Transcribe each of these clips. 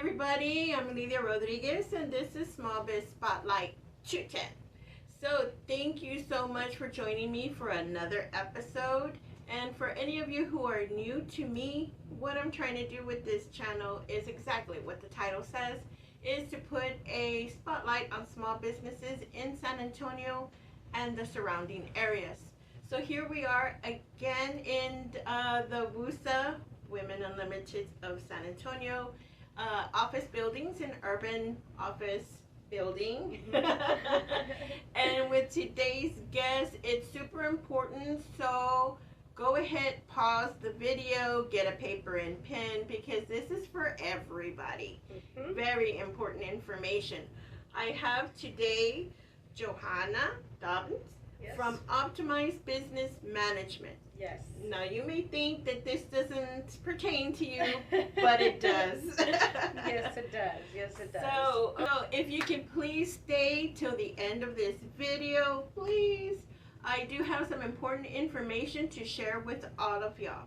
everybody. I'm Lidia Rodriguez, and this is Small Biz Spotlight Chit Chat. So, thank you so much for joining me for another episode. And for any of you who are new to me, what I'm trying to do with this channel is exactly what the title says, is to put a spotlight on small businesses in San Antonio and the surrounding areas. So here we are again in the WUSA, Women Unlimited of San Antonio, office buildings and urban office building. And with today's guest, it's super important, so go ahead, pause the video, get a paper and pen, because this is for everybody. Very important information. I have today Johanna Dobbins. Yes. From Optimized Business Management. Yes. Now, you may think that this doesn't pertain to you, but it does. Yes, it does. Yes, it does. So, if you can please stay till the end of this video, please. I do have some important information to share with all of y'all.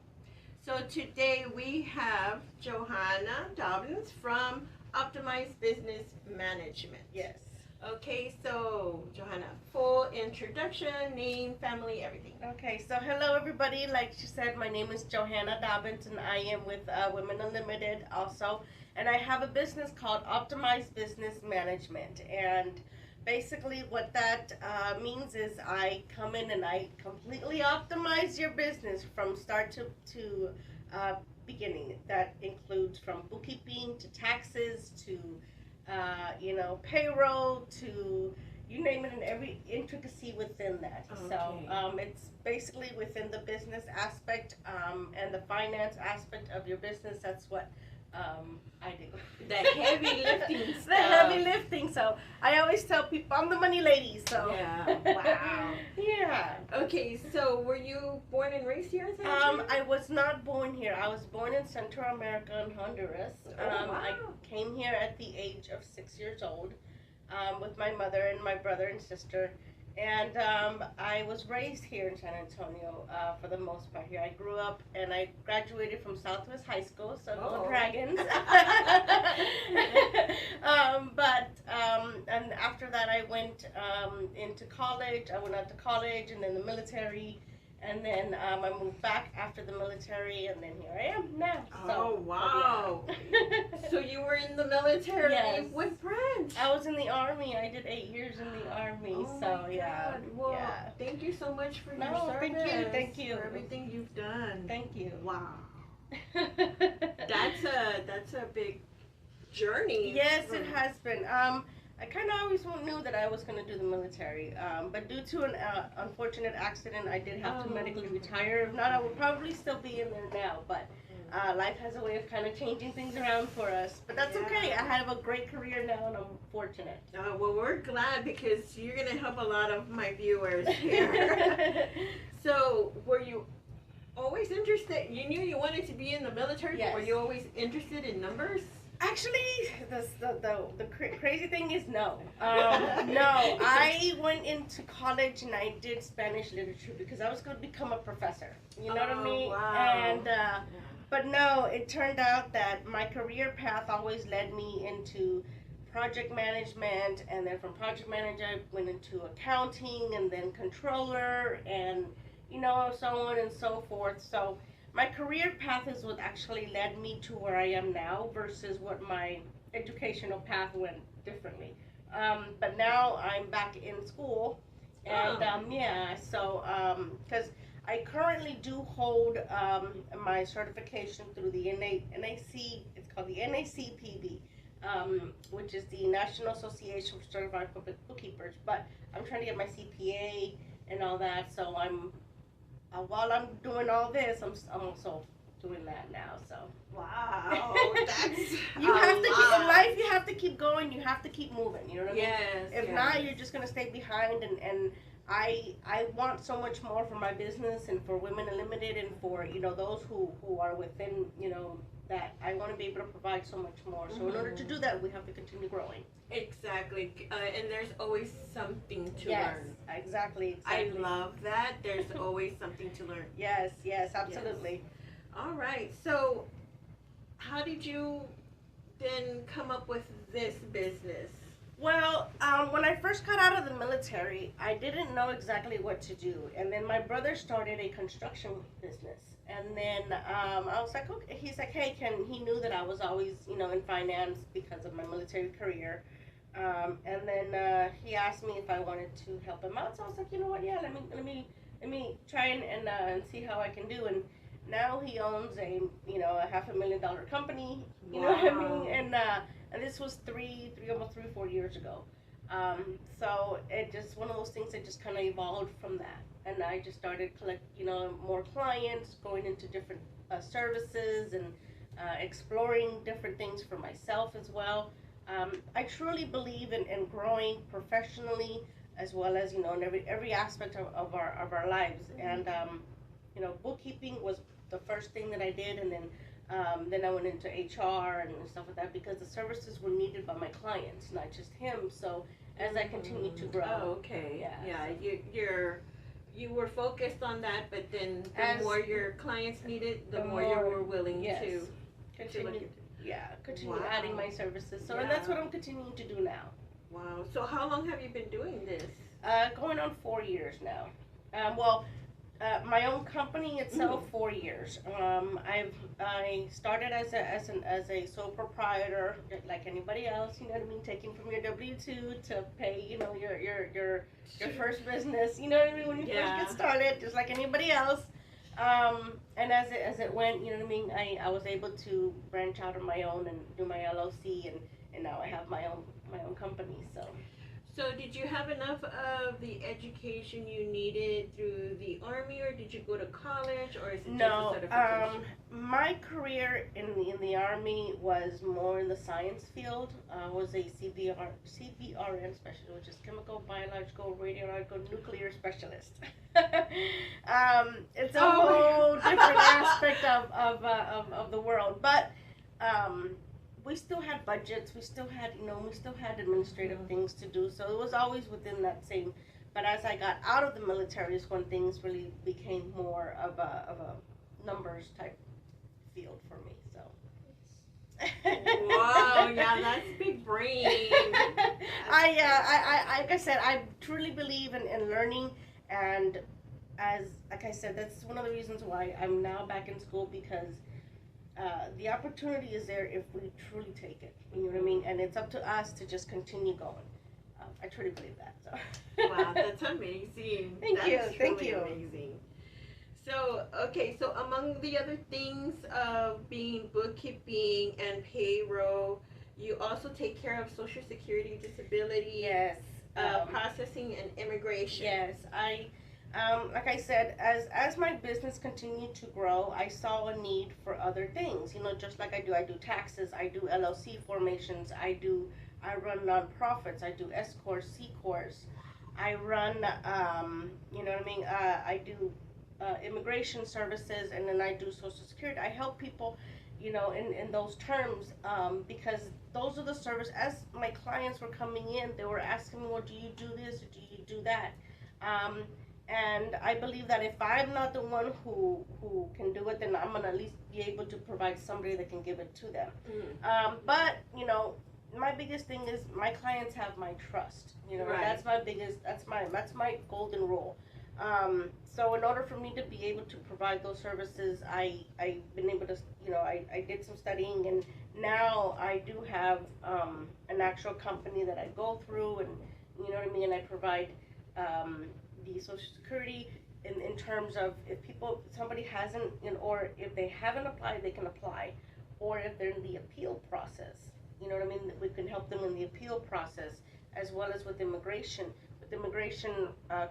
So, today we have Johanna Dobbins from Optimized Business Management. Yes. Okay, so Johanna, full introduction, name, family, everything. Okay, so hello everybody. Like she said, my name is Johanna Dobbins and I am with Women Unlimited also. And I have a business called Optimized Business Management. And basically what that means is I come in and I completely optimize your business from start to beginning. That includes from bookkeeping to taxes to payroll to you name it, and every intricacy within that. Okay. So it's basically within the business aspect and the finance aspect of your business. That's what I do. The heavy lifting stuff. The heavy lifting. So I always tell people I'm the money lady. So yeah. Wow. Yeah. Okay, so were you born and raised here in San Antonio? I was not born here. I was born in Central America in Honduras. Wow. I came here at the age of 6 years old with my mother and my brother and sister. And I was raised here in San Antonio for the most part here. I grew up and I graduated from Southwest High School, so go Dragons. And after that I went into college. I went out to college and then the military. And then I moved back after the military, and then here I am now. Oh, wow. So you were in the military? Yes. What branch? I was in the Army. I did 8 years in the Army. Oh so, my yeah. God. Well, yeah. thank you so much for your No, service. thank you. For everything you've done. Thank you. Wow. That's a big journey. Yes, it has been. I kind of always knew that I was going to do the military, but due to an unfortunate accident, I did have to medically retire. If not, I would probably still be in there now, but life has a way of kind of changing things around for us. But that's okay. I have a great career now, and I'm fortunate. Well, we're glad because you're going to help a lot of my viewers here. So, were you always interested? You knew you wanted to be in the military? Yes. Were you always interested in numbers? Actually, the crazy thing is no. No, I went into college and I did Spanish literature because I was going to become a professor. You know what I mean? Wow. And but no, it turned out that my career path always led me into project management, and then from project manager I went into accounting and then controller and so on and so forth. So my career path is what actually led me to where I am now versus what my educational path went differently. But now I'm back in school, and because I currently do hold my certification through the NAC, it's called the NACPB, which is the National Association for Certified Public Bookkeepers. But I'm trying to get my CPA and all that, so while I'm doing all this, I'm also doing that now. So wow, that's you have to keep in life. You have to keep going. You have to keep moving. You know what I mean? Yes. If not, you're just gonna stay behind. And I want so much more for my business and for Women Unlimited and for those who are within that I want to be able to provide so much more. So in order to do that, we have to continue growing. Exactly, and there's always something to Yes, learn. exactly. I love that. There's always something to learn. Yes, absolutely. All right, so how did you then come up with this business? Well, when I first got out of the military, I didn't know exactly what to do. And then my brother started a construction business. And then I was like, okay. He's like, hey, he knew that I was always, in finance because of my military career. And then he asked me if I wanted to help him out. So I was like, you know what? Yeah, let me try and see how I can do. And now he owns a $500,000 company. You know what I mean? And this was almost 4 years ago. So it just one of those things that just kind of evolved from that. And I just started more clients, going into different services and exploring different things for myself as well. I truly believe in growing professionally as well as in every aspect of our lives. And bookkeeping was the first thing that I did, and then I went into HR and stuff like that because the services were needed by my clients, not just him. So as I continued to grow. Oh, okay. Yeah. You were focused on that, but then the more your clients needed, the more you were willing to continue. Continue Wow. adding my services. So and that's what I'm continuing to do now. Wow. So how long have you been doing this? Going on 4 years now. My own company itself, 4 years. I started as a sole proprietor, like anybody else. You know what I mean, taking from your W-2 to pay, your first business. You know what I mean, when you first get started, just like anybody else. And as it went, you know what I mean, I was able to branch out on my own and do my LLC, and now I have my own company. So did you have enough of the education you needed through the Army, or did you go to college, or is it just a certification? My career in the Army was more in the science field. I was a CBRN specialist, which is chemical, biological, radiological, nuclear specialist. It's a whole different aspect of the world, but we still had budgets, we still had administrative things to do, so it was always within that same. But as I got out of the military is when things really became more of a numbers type field for me. So. Wow, yeah, that's big brain. Like I said, I truly believe in learning, and like I said, that's one of the reasons why I'm now back in school, because the opportunity is there if we truly take it. You know what I mean? And it's up to us to just continue going. I truly believe that. So. Wow, that's amazing. Thank you. Amazing. So, okay, so among the other things of being bookkeeping and payroll, you also take care of Social Security, disability, yes, processing, and immigration. Yes, like I said, as my business continued to grow, I saw a need for other things. Just like I do taxes, I do LLC formations, I run nonprofits, I do S corps, C corps, I run, I do immigration services, and then I do Social Security. I help people, in those terms, because those are the service. As my clients were coming in, they were asking me, well, do you do this or do you do that? And I believe that if I'm not the one who can do it, then I'm going to at least be able to provide somebody that can give it to them. But, my biggest thing is my clients have my trust. Right. That's my golden rule. So in order for me to be able to provide those services, I've been able to, I did some studying, and now I do have an actual company that I go through, and you know what I mean, and I provide the Social Security in terms of if somebody hasn't, or if they haven't applied, they can apply, or if they're in the appeal process, you know what I mean, we can help them in the appeal process, as well as with immigration. With immigration,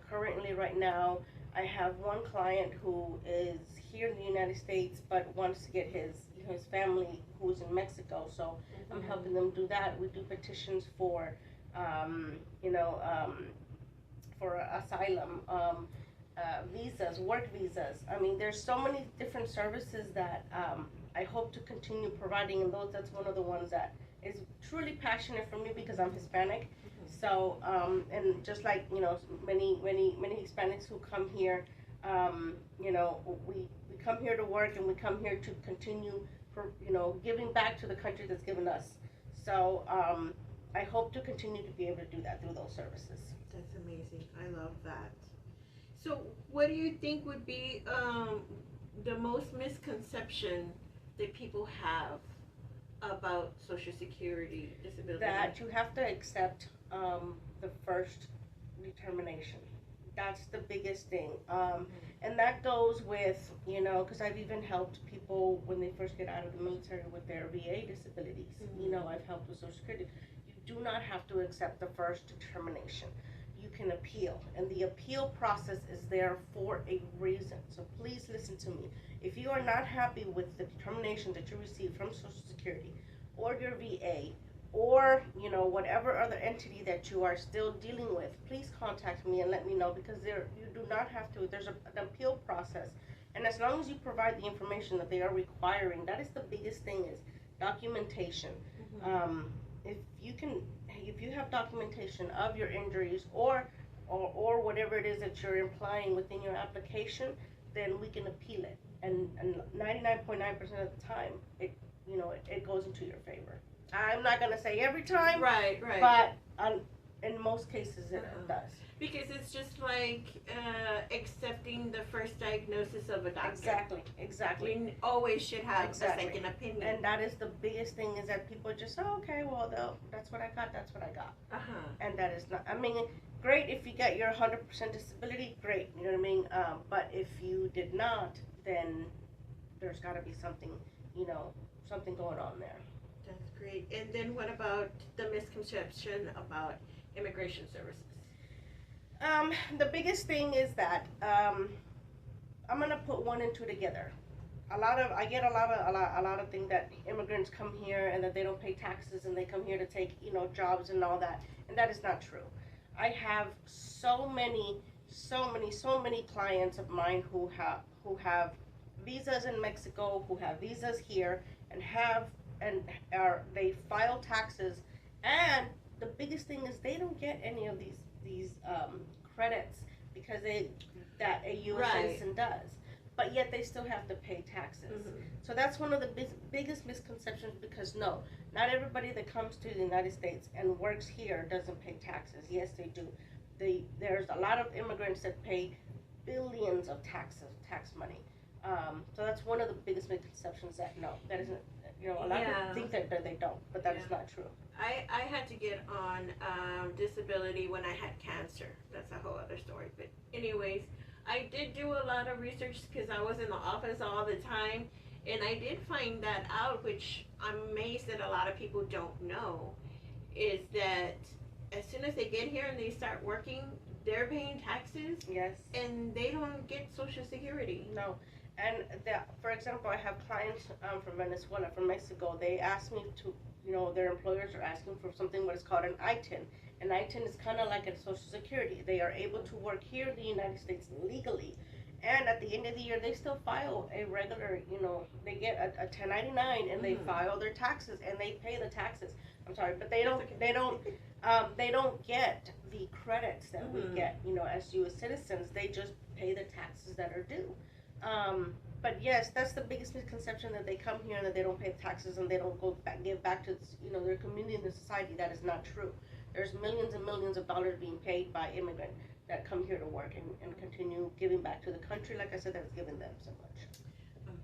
currently right now, I have one client who is here in the United States but wants to get his family who's in Mexico, so I'm helping them do that. We do petitions for for asylum, visas, work visas. I mean, there's so many different services that I hope to continue providing, and that's one of the ones that is truly passionate for me because I'm Hispanic. So, and just like, many Hispanics who come here, we come here to work, and we come here to continue giving back to the country that's given us. So I hope to continue to be able to do that through those services. That's amazing. I love that. So, what do you think would be the most misconception that people have about Social Security disability? That you have to accept the first determination. That's the biggest thing. And that goes with, because I've even helped people when they first get out of the military with their VA disabilities. I've helped with Social Security. You do not have to accept the first determination. You can appeal, and the appeal process is there for a reason. So please listen to me. If you are not happy with the determination that you received from Social Security or your VA, or whatever other entity that you are still dealing with, please contact me and let me know, because you do not have to. There's an appeal process, and as long as you provide the information that they are requiring, that is the biggest thing, is documentation. If you have documentation of your injuries or whatever it is that you're implying within your application, then we can appeal it, and 99.9% of the time it goes into your favor. I'm not gonna say every time, right, but in most cases it does. Because it's just like accepting the first diagnosis of a doctor. Exactly. We always should have a second opinion. And that is the biggest thing, is that people just, okay, well, that's what I got, that's what I got. And that is not, great if you get your 100% disability, great, you know what I mean? But if you did not, then there's gotta be something, something going on there. That's great. And then what about the misconception about immigration services? The biggest thing is that I'm gonna put one and two together. I get a lot of things that immigrants come here and that they don't pay taxes and they come here to take jobs and all that, and that is not true. I have so many clients of mine who have visas in Mexico, who have visas here, and they file taxes, and the biggest thing is they don't get any of these credits because that a U.S. citizen does, but yet they still have to pay taxes. So that's one of the biggest misconceptions, because no, not everybody that comes to the United States and works here doesn't pay taxes. Yes, they do. There's a lot of immigrants that pay billions of tax money. So that's one of the biggest misconceptions, that no, that isn't. A lot of people think that they don't, but that is not true. I had to get on disability when I had cancer. That's a whole other story. But anyways, I did do a lot of research because I was in the office all the time, and I did find that out, which I'm amazed that a lot of people don't know, is that as soon as they get here and they start working, they're paying taxes. Yes. And they don't get Social Security. No. And for example, I have clients from Venezuela, from Mexico. They ask me to, their employers are asking for something what is called an ITIN. An ITIN is kind of like a Social Security. They are able to work here in the United States legally, and at the end of the year, they still file a regular, they get a 1099 and they file their taxes and they pay the taxes. I'm sorry, but they don't get the credits that we get, as U.S. citizens. They just pay the taxes that are due. But yes, that's the biggest misconception, that they come here and that they don't pay taxes and they don't give back to their community and the society. That is not true. There's millions and millions of dollars being paid by immigrants that come here to work and continue giving back to the country, like I said, that's given them so much.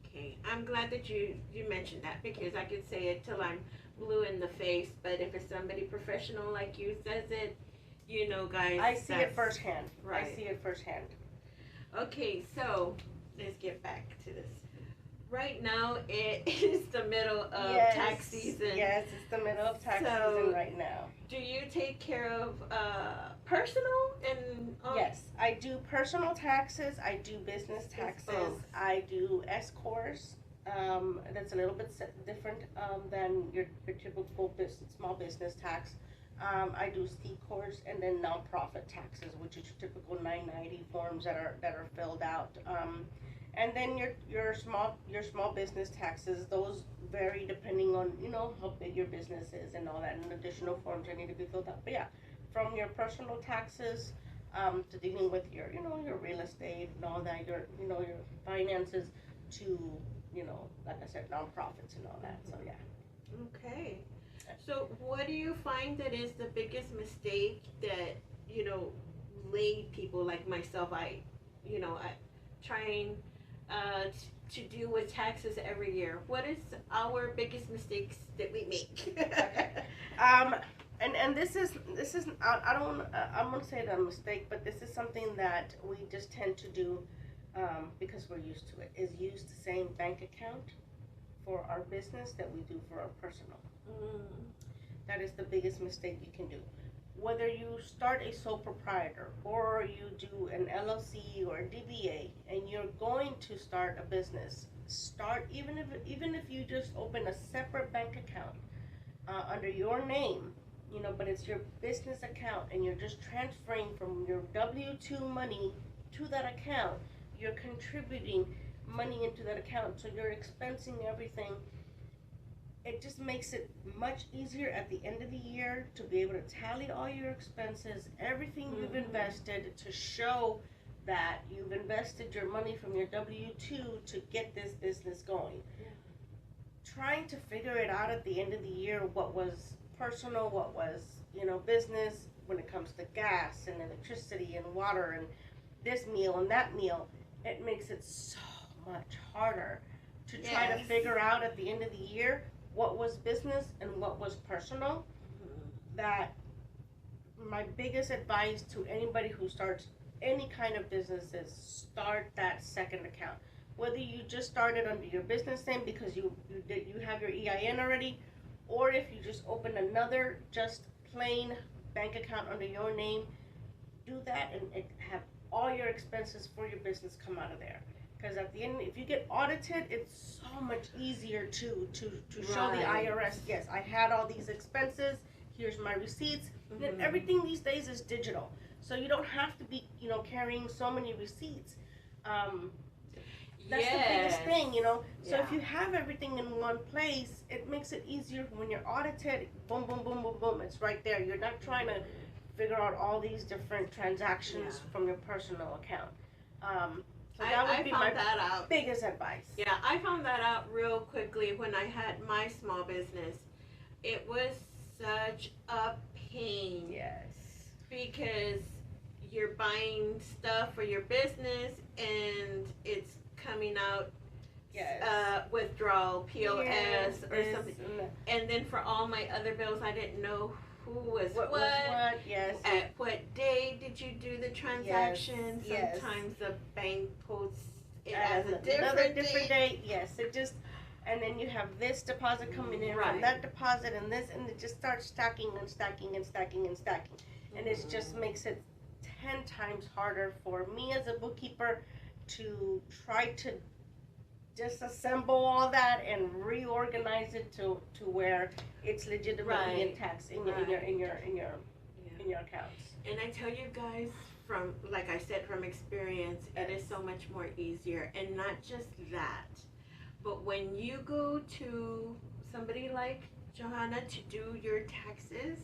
Okay, I'm glad that you mentioned that, because I could say it till I'm blue in the face, but if it's somebody professional like you says it, guys, I see it firsthand. Right. I see it firsthand. Okay, so let's get back to this. Right now, it is the middle of tax season. Yes, it's the middle of tax season right now. Do you take care of personal and? Yes, I do personal taxes. I do business taxes. I do S corps. That's a little bit different than your typical small business tax. I do C corps and then nonprofit taxes, which is your typical 990 forms that are filled out. And then your small business taxes, those vary depending on how big your business is and all that, and additional forms that need to be filled out. But yeah, from your personal taxes to dealing with your your real estate and all that, your finances, to like I said, nonprofits and all that. So yeah. Okay. So what do you find that is the biggest mistake that, lay people like myself, I trying to do with taxes every year? What is our biggest mistakes that we make? Um, and this is I don't I'm gonna say it a mistake, but this is something that we just tend to do because we're used to it. Is use the same bank account for our business that we do for our personal. Mm. That is the biggest mistake you can do. Whether you start a sole proprietor or you do an LLC or a DBA and you're going to start a business, start even if you just open a separate bank account under your name, but it's your business account and you're just transferring from your W-2 money to that account. You're contributing money into that account, so you're expensing everything. It just makes it much easier at the end of the year to be able to tally all your expenses, everything you've invested, to show that you've invested your money from your W-2 to get this business going. Yeah. Trying to figure it out at the end of the year, what was personal, what was, business, when it comes to gas and electricity and water and this meal and that meal, it makes it so much harder to try to figure out at the end of the year what was business and what was personal. That my biggest advice to anybody who starts any kind of business is start that second account. Whether you just started under your business name because you have your EIN already, or if you just open another just plain bank account under your name, do that and have all your expenses for your business come out of there. Because at the end, if you get audited, it's so much easier to show the IRS, yes, I had all these expenses, here's my receipts. And everything these days is digital. So you don't have to be, carrying so many receipts. That's the biggest thing, So if you have everything in one place, it makes it easier when you're audited. Boom, boom, boom, boom, boom. It's right there. You're not trying to figure out all these different transactions from your personal account. So that would be my biggest advice. Yeah, I found that out real quickly when I had my small business. It was such a pain. Yes. Because you're buying stuff for your business and it's coming out withdrawal, POS or something. And then for all my other bills, I didn't know who was what. Yes. At what day did you do the transaction? Sometimes the bank posts it as a different date. Yes, it just, and then you have this deposit coming in from that deposit and this, and it just starts stacking and stacking and stacking and stacking. And it just makes it 10 times harder for me as a bookkeeper to try to disassemble all that and reorganize it to where it's legitimately in tax in your accounts. And I tell you guys, from like I said, from experience, it is so much more easier. And not just that, but when you go to somebody like Johanna to do your taxes,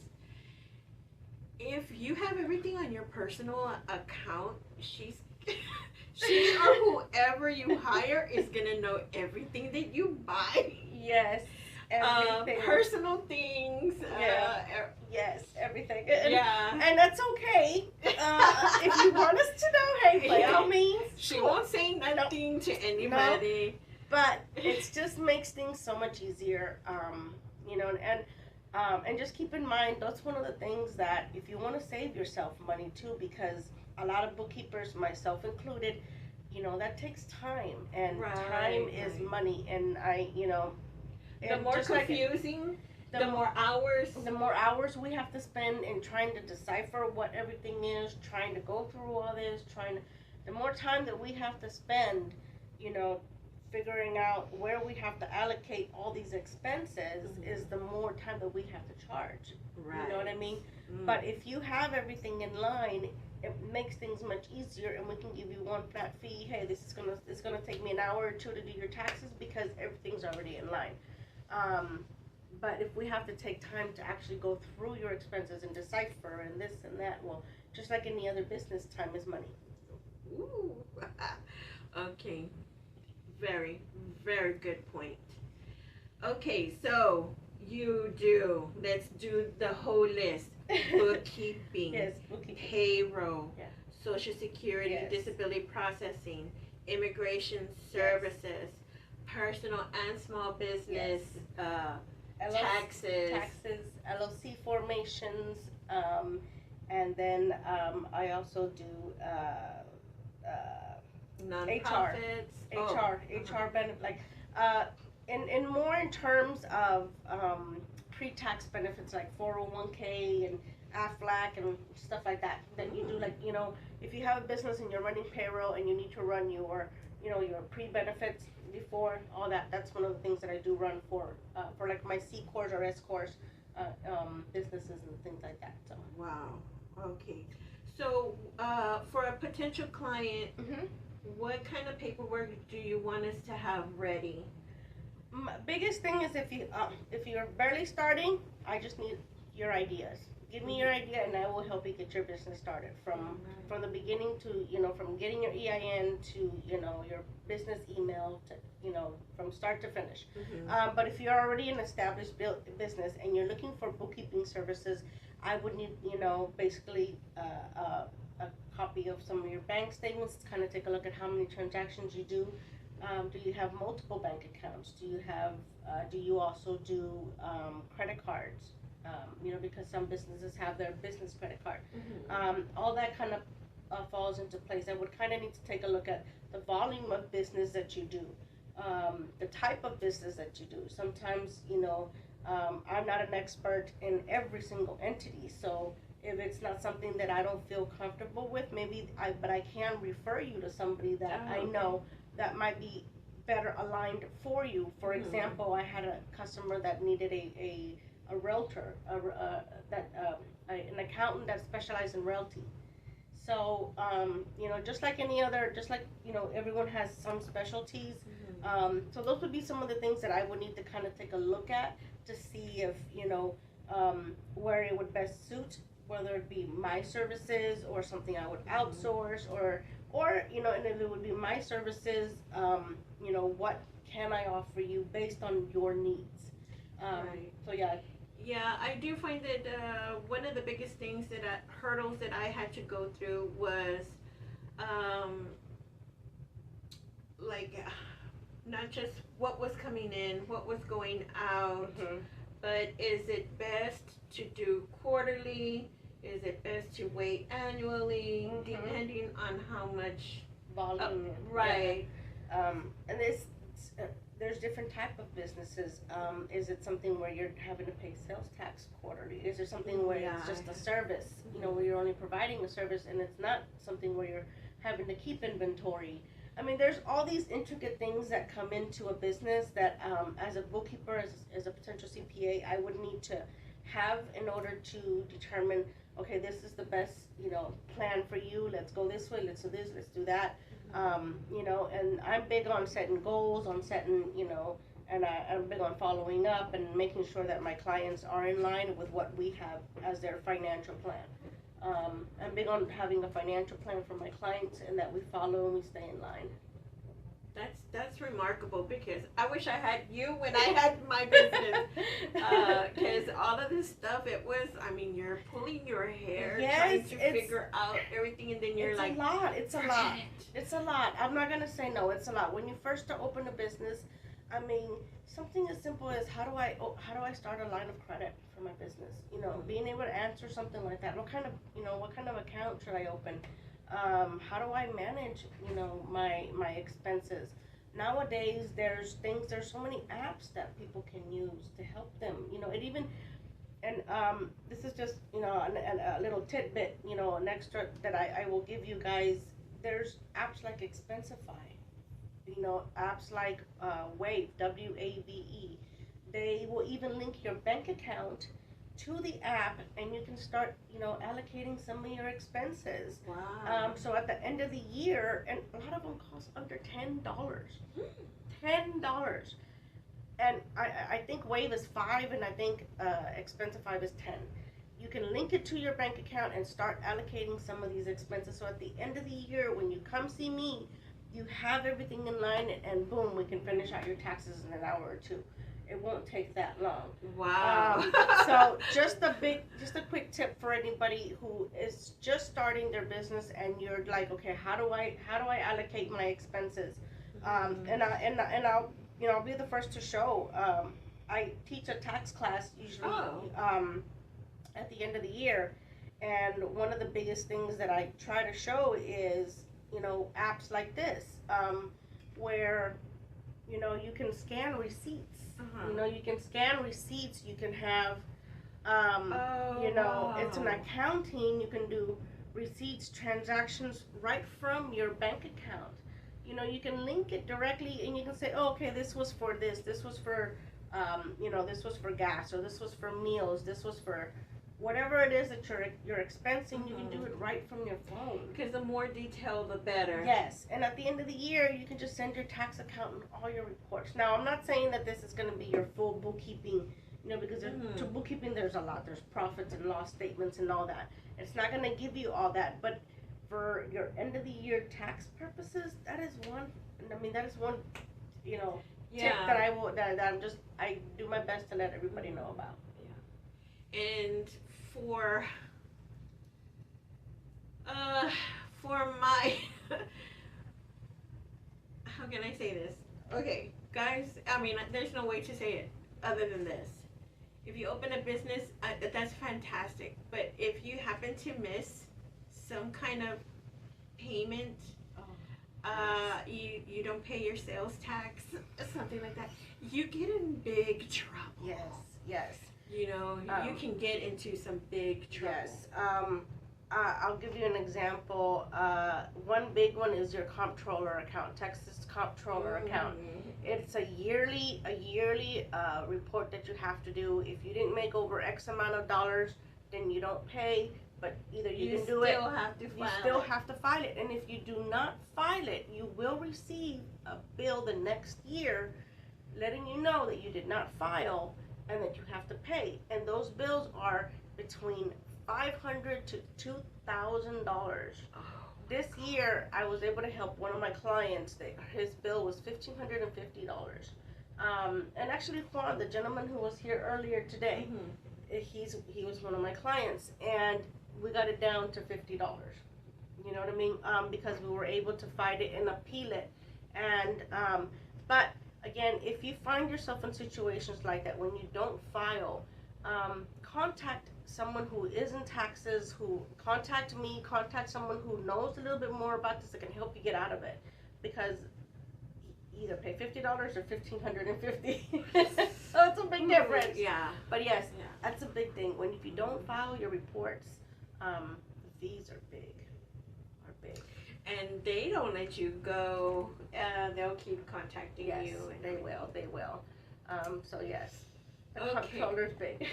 if you have everything on your personal account, she or whoever you hire is gonna know everything that you buy. Yes, everything. Personal things. Yes, everything. And that's okay. If you want us to know, hey, by all means. She won't say nothing to anybody. No, but it just makes things so much easier. And just keep in mind, that's one of the things that if you want to save yourself money too, because a lot of bookkeepers, myself included, that takes time, and time is money, and the more confusing, the more hours we have to spend in trying to decipher what everything is, trying to go through all this, the more time that we have to spend, figuring out where we have to allocate all these expenses is the more time that we have to charge. You know what I mean? But if you have everything in line, it makes things much easier, and we can give you one flat fee. Hey, it's gonna take me an hour or two to do your taxes because everything's already in line. But if we have to take time to actually go through your expenses and decipher and this and that, well, just like any other business, time is money. Ooh. Okay. Very, very good point. Okay, so let's do the whole list. Bookkeeping, Yes, bookkeeping. payroll, Yeah. social security, Yes. disability processing, immigration services, personal and small business, taxes. Taxes, LLC formations, and then I also do Nonprofits. HR benefit, like in more in terms of pre-tax benefits like 401k and AFLAC and stuff like that you do, like, if you have a business and you're running payroll and you need to run your your pre-benefits before all that. That's one of the things that I do run for like my C course or S course businesses and things like that. So Wow. Okay. So for a potential client, what kind of paperwork do you want us to have ready? Biggest thing is if you're barely starting, I just need your ideas. Give me your idea and I will help you get your business started from the beginning to, from getting your EIN to, your business email to, from start to finish. But if you're already an established business and you're looking for bookkeeping services, I would need, basically a copy of some of your bank statements to kind of take a look at how many transactions you do. Do you have multiple bank accounts? Do you also do credit cards? Because some businesses have their business credit card. All that kind of falls into place. I would kind of need to take a look at the volume of business that you do, the type of business that you do. Sometimes, I'm not an expert in every single entity, so if it's not something that I don't feel comfortable with, but I can refer you to somebody that I know that might be better aligned for you. For example, I had a customer that needed a realtor, an accountant that specialized in realty. So, just like everyone has some specialties. So those would be some of the things that I would need to kind of take a look at to see if, where it would best suit, whether it be my services or something I would outsource or and if it would be my services, what can I offer you based on your needs? So yeah. Yeah, I do find that one of the biggest things hurdles that I had to go through was, not just what was coming in, what was going out, but is it best to do quarterly? Is it best to wait annually, depending on how much volume? Right. And there's different type of businesses. Is it something where you're having to pay sales tax quarterly? Is there something where it's just a service, where you're only providing a service and it's not something where you're having to keep inventory? I mean, there's all these intricate things that come into a business that, as a bookkeeper, as a potential CPA, I would need to have in order to determine, okay, this is the best, plan for you. Let's go this way. Let's do this. Let's do that. And I'm big on setting goals, on setting, and I'm big on following up and making sure that my clients are in line with what we have as their financial plan. I'm big on having a financial plan for my clients and that we follow and we stay in line. That's remarkable, because I wish I had you when I had my business. Because all of this stuff, you're pulling your hair, trying to figure out everything, and then you're It's a lot. It's a lot. I'm not going to say no, it's a lot. When you first open a business, something as simple as how do I start a line of credit for my business? Being able to answer something like that. What kind of account should I open? How do I manage, my expenses? Nowadays, there's so many apps that people can use to help them. This is just, a little tidbit, an extra that I will give you guys. There's apps like Expensify, apps like Wave, WAVE. They will even link your bank account to the app, and you can start, allocating some of your expenses. Wow. So at the end of the year, and a lot of them cost under $10. $10. And I think Wave is $5, and I think Expensify is $10. You can link it to your bank account and start allocating some of these expenses. So at the end of the year, when you come see me, you have everything in line, and boom, we can finish out your taxes in an hour or two. It won't take that long. Wow. So just a quick tip for anybody who is just starting their business and you're like, okay, how do I allocate my expenses? And I'll be the first to show. I teach a tax class usually at the end of the year, and one of the biggest things that I try to show is apps like this, where you can scan receipts. You can scan receipts. You can have, wow. it's an accounting. You can do receipts, transactions right from your bank account. You can link it directly, and you can say, oh, okay, this was for this. This was for, this was for gas, or this was for meals. This was for whatever it is that you're expensing. You can do it right from your phone. Because the more detail, the better. Yes, and at the end of the year, you can just send your tax accountant all your reports. Now, I'm not saying that this is going to be your full bookkeeping, because to bookkeeping, there's a lot. There's profits and loss statements and all that. It's not going to give you all that, but for your end of the year tax purposes, that is one tip that I do my best to let everybody know about. Yeah. And for my how can I say this? Okay, guys, there's no way to say it other than this. If you open a business, that's fantastic. But if you happen to miss some kind of payment, you don't pay your sales tax, something like that, you get in big trouble. Yes. You can get into some big trouble. Yes. I'll give you an example. One big one is your comptroller account, Texas comptroller account. It's a yearly report that you have to do. If you didn't make over X amount of dollars, then you don't pay. But either you can do it, you still have to file it. And if you do not file it, you will receive a bill the next year letting you know that you did not file and that you have to pay. And those bills are between $500 to $2,000. This year, I was able to help one of my clients. His bill was $1,550. And actually, Juan, the gentleman who was here earlier today, he was one of my clients, and we got it down to $50. You know what I mean? Because we were able to fight it and appeal it. And but again, if you find yourself in situations like that when you don't file, contact someone who is in taxes, contact me, contact someone who knows a little bit more about this that can help you get out of it. Because either pay $50 or $1,550. So it's a big difference. Yeah. But yes, that's a big thing. If you don't file your reports, the fees are big. And they don't let you go. They'll keep contacting you. And they will. So yes. The Okay. comptroller's big.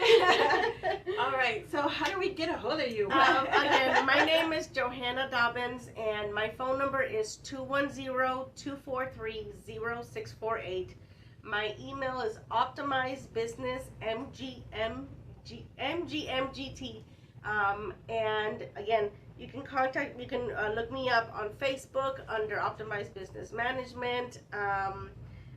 All right. So how do we get a hold of you? Again, my name is Johanna Dobbins, and my phone number is 210-243-0648. My email is optimizebusinessmgmt. And again, you can look me up on Facebook under Optimized Business Management.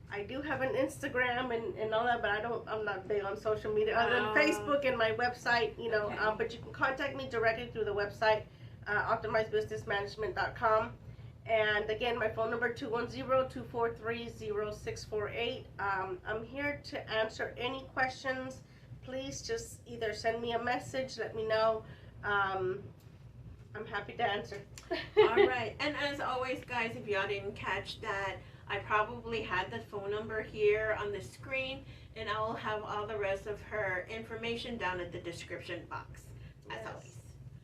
I do have an Instagram and all that, but I'm not big on social media other than Facebook and my website, Okay. But you can contact me directly through the website, optimizebusinessmanagement.com. And again, my phone number 210-243-0648. I'm here to answer any questions. Please just either send me a message, let me know. I'm happy to answer. All right. And as always, guys, if y'all didn't catch that, I probably had the phone number here on the screen, and I will have all the rest of her information down at the description box, as always.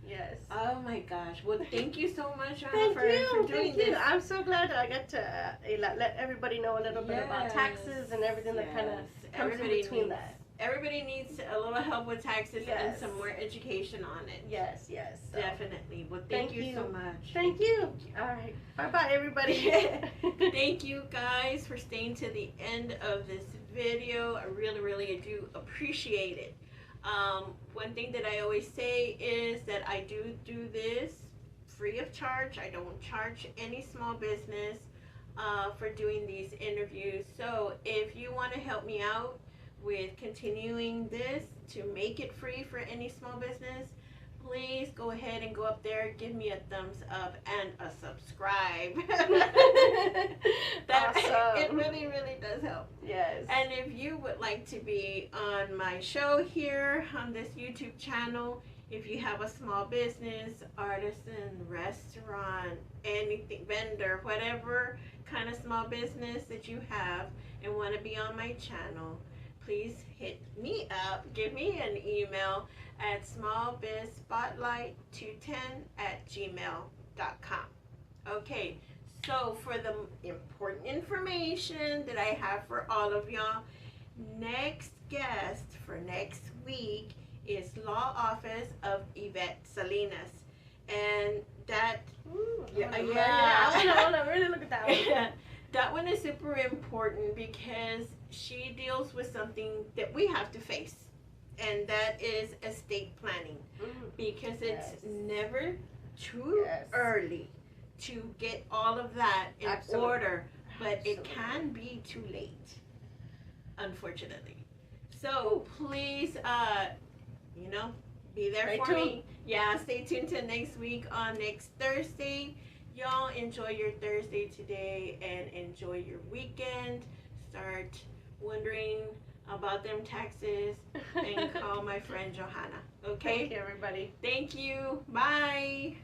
Yes. Oh my gosh. Well, thank you so much, Thank for doing this. I'm so glad I got to let everybody know a little bit about taxes and everything that kind of comes in between that. Everybody needs a little help with taxes and some more education on it. Yes. So. Definitely. Well, thank you so much. Thank you. All right. Bye-bye, everybody. Thank you, guys, for staying to the end of this video. I really do appreciate it. One thing that I always say is that I do this free of charge. I don't charge any small business. for doing these interviews. So if you want to help me out with continuing this to make it free for any small business, please go ahead and go up there, give me a thumbs up and a subscribe. That Awesome. it really, really does help. Yes. And if you would like to be on my show here on this YouTube channel, if you have a small business, artisan, restaurant, anything, vendor, whatever kind of small business that you have and want to be on my channel, please hit me up. Give me an email at smallbizspotlight210@gmail.com. Okay, so for the important information that I have for all of y'all, next guest for next week is Law Office of Yvette Salinas. And that, Ooh, yeah, I want to really look at that one. that one is super important because she deals with something that we have to face, and that is estate planning. Because it's Yes. never too Yes. early to get all of that in Absolutely. order, but it Absolutely. can be too late, unfortunately. So please, be there Stay for tuned. me. Yeah, stay tuned to next week on next Thursday. Y'all enjoy your Thursday today and enjoy your weekend. Start wondering about them taxes and call my friend Johanna. Okay? Thank you, everybody. Thank you. Bye.